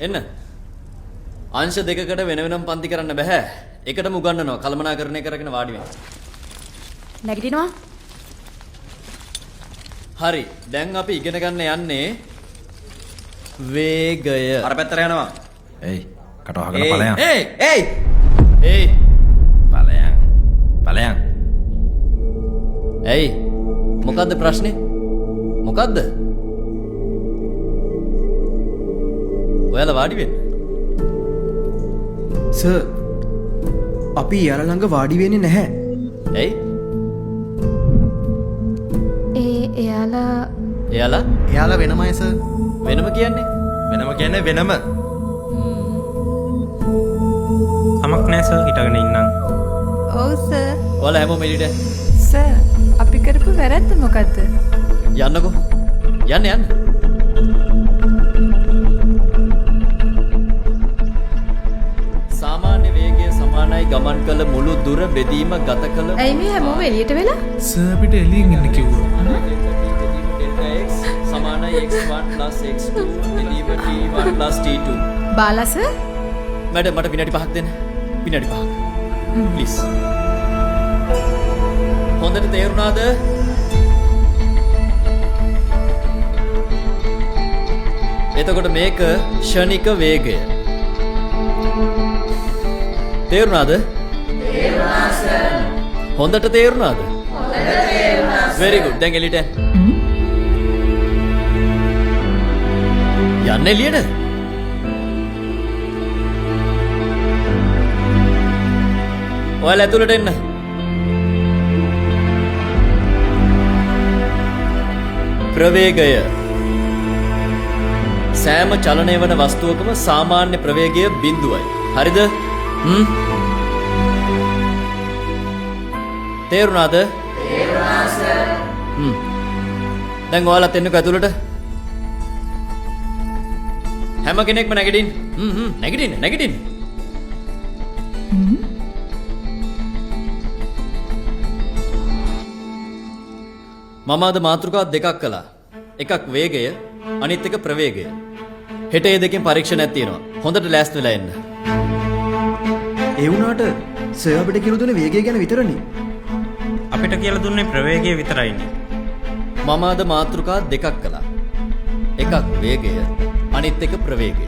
එන්න. අංශ දෙකකට වෙන වෙනම පන්ති කරන්න බෑ. එකටම උගන්වනවා. කළමනාකරණය කරගෙන වාඩි වෙන්න. නැගිටිනවා. හරි. දැන් අපි ඉගෙන ගන්න යන්නේ වේගය. අර පැත්තට යනවා. එයි කට වහගෙන ඵලයන්. ඒයි. ඵලයන්. ඇයි? මොකද්ද ප්‍රශ්නේ? මොකද්ද? ඔයාලා වාඩි වෙන්න. සර් අපි යාලා ළඟ වාඩි වෙන්නේ නැහැ. ඇයි? එයාලා වෙනමයි සර්. වෙනම කියන්නේ? වෙනම. කමක් නෑ සර් හිටගෙන ඉන්නම්. ඔව් සර්. ඔයාලා හැමෝම එළියට සර් අපි කරපු වැරද්ද මොකද්ද? යන්නකෝ. යන්න. සාමාන්‍ය වේගය සමානයි ගමන් කළ මුළු දුර බෙදීම ගත කළ. ඇයි මේ හැමෝම එළියට වෙලා? සර් අපිට එළියෙන් ඉන්න කිව්වා. x සමානයි x1 x2 බෙදීම t1 t2. බාලා සර් මැඩම් මට විනාඩි 5ක් දෙන්න. විනාඩි 5ක්. ප්ලීස්. හොඳට තේරුණාද? එතකොට මේක ෂණික වේගය. තේරුණාද? තේරුණා සර්. හොඳට තේරුණාද? හොඳට තේරුණා සර්. very good. දැන් එළියට යන්න එළියට. ඔයාලා ඇතුළට එන්න. ප්‍රවේගය සෑම චලනය වන වස්තුවකම සාමාන්‍ය ප්‍රවේගය බිඳුවයි. හරිද? තේරුණාද? තේරුණා සර්. දැන් ඔයාලත් එන්නකෝ ඇතුළට. හැම කෙනෙක්ම නැගිටින්න. නැගිටින්න. මම අද මාතෘකා දෙකක් කළා. එකක් වේගය, අනිත් එක ප්‍රවේගය. හෙට ඒ දෙකෙන් පරීක්ෂණයක් තියෙනවා. හොඳට ලෑස්ති වෙලා එන්න. ඒ වුණාට සර් අපිට කියලා දුන්නේ වේගය ගැන විතරනේ. අපිට කියලා දුන්නේ ප්‍රවේගය විතරයිනේ. මම අද මාතෘකා දෙකක් කළා. එකක් වේගය, අනිත් එක ප්‍රවේගය.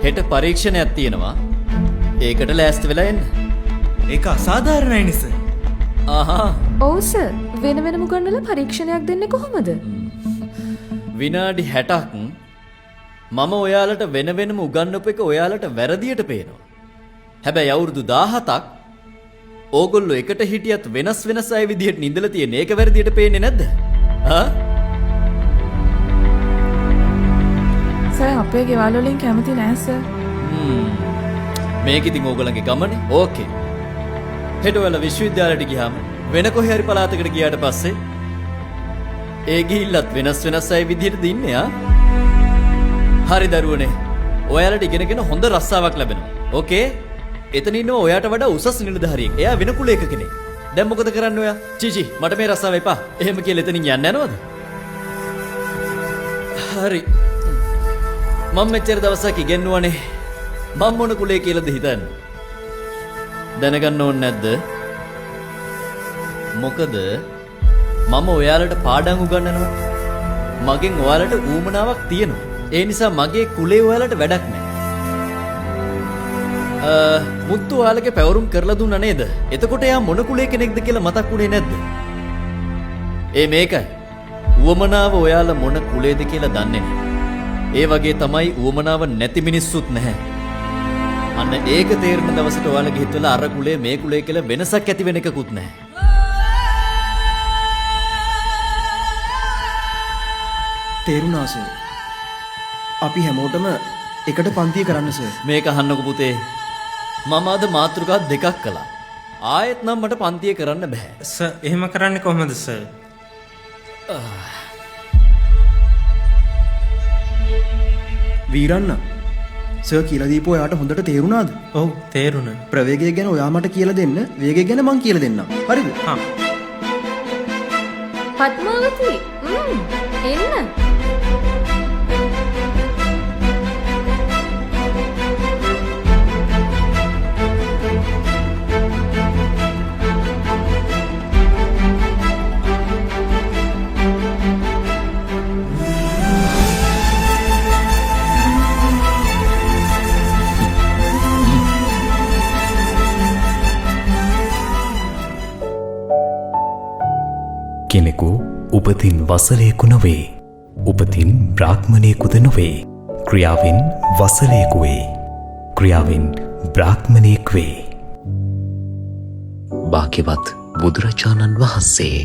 හෙට පරීක්ෂණයක් තියෙනවා. ඒකට ලෑස්ති වෙලා එන්න. ඒක අසාධාරණයි නේ සර්. ආහා. ඔව් සර් වෙන වෙනම ගන්නලා පරීක්ෂණයක් දෙන්නේ කොහොමද? විනාඩි 60ක් මම ඔයාලට වෙන වෙනම උගන්වපු එක ඔයාලට වැරදියට පේනවා. හැබැයි අවුරුදු 17ක් ඕගොල්ලෝ එකට හිටියත් වෙනස් අය විදිහට නිඳලා තියෙන එක වැරදියට පේන්නේ නැද්ද? සර් අපේ ගෙවල් වලින් කැමති නෑ සර්. මේක ඉතින් ඕගොල්ලන්ගේ ගමනේ. ඕකේ. හෙට ඔයාලා විශ්වවිද්‍යාලයට ගියාම වෙන කොහේ හරි පළාතකට ගියාට පස්සේ ඒ ගිහිල්ලත් වෙනස් අය විදිහට දින්නේ හරි දරුවනේ. ඔයාලට ඉගෙනගෙන හොඳ රස්සාවක් ලැබෙනවා. ඕකේ? එතන ඉන්නව ඔයාට වඩා උසස් නිලධාරියෙක්. එයා වෙන කුලයක කෙනෙක්. දැන් මොකද කරන්න ඔයා? චිචි මට මේ රස්සාව එපා. එහෙම කියලා එතනින් යන්න යනවද? හරි. මම මෙච්චර දවසක් ඉගෙනුවානේ. මම මොන කුලේ කියලාද හිතන්නේ? දැනගන්න ඕනේ නැද්ද? මොකද මම ඔයාලට පාඩම් උගන්වනවා. මගෙන් ඔයාලට ඌමනාවක් තියෙනවා. ඒ නිසා මගේ කුලේ ඔයාලට වැඩක් නැහැ. මුත්තු ඔයාලගේ පැවරුම් කරලා දුන්නා නේද? එතකොට එයා මොන කුලේ කෙනෙක්ද කියලා මතක් වුණේ නැද්ද? මේකයි. ඌමනාව ඔයාලා මොන කුලේද කියලා දන්නේ නැහැ. ඒ වගේ තමයි ඌමනාව නැති මිනිස්සුත් නැහැ. අන්න ඒක තේරෙන දවසට ඔයාලගේ හිතවල අර කුලේ මේ කුලේ කියලා වෙනසක් ඇති වෙන එකකුත් නැහැ. තේරුණා සර්. අපි හැමෝටම එකට පන්තිය කරන්න සර්. මේක අහන්නකො පුතේ. මම අද මාතෘකා දෙකක් කළා. ආයෙත් නම් මට පන්තිය කරන්න බෑ. සර් එහෙම කරන්නේ කොහොමද සර්? වීරන්න සර් කියලා දීපුව ඔයාට හොඳට තේරුණාද? ඔව් තේරුණා. ප්‍රවේගය ගැන ඔයා මට කියලා දෙන්න, වේගය ගැන මං කියලා දෙන්නම්. හරිද? හා. පద్මාවති එන්න. උපතින් වසලයෙකු නොවේ. උපතින් බ්‍රාහ්මණයෙකුද නොවේ. ක්‍රියාවෙන් වසලයෙකු වේ. ක්‍රියාවෙන් බ්‍රාහ්මණයෙක් වේ. භාග්‍යවත් බුදුරජාණන් වහන්සේ